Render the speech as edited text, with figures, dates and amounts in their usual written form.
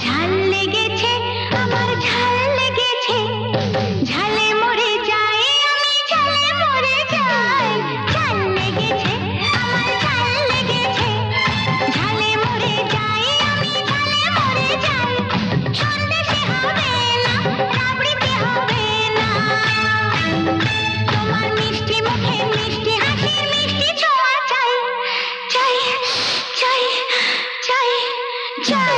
ঝাল লেগেছে আমার, ঝাল লেগেছে, ঝালে মরে যাই আমি, ঝালে মরে যাই। ঝাল লেগেছে আমার, ঝাল লেগেছে, ঝালে মরে যাই আমি, ঝালে মরে যাই। সন্দেশে হবে না, রাবড়িতে হবে না, তোমার মিষ্টি মুখে মিষ্টি হাসির মিষ্টি ছোঁয়া চাই, চাই, চাই, চাই, চাই।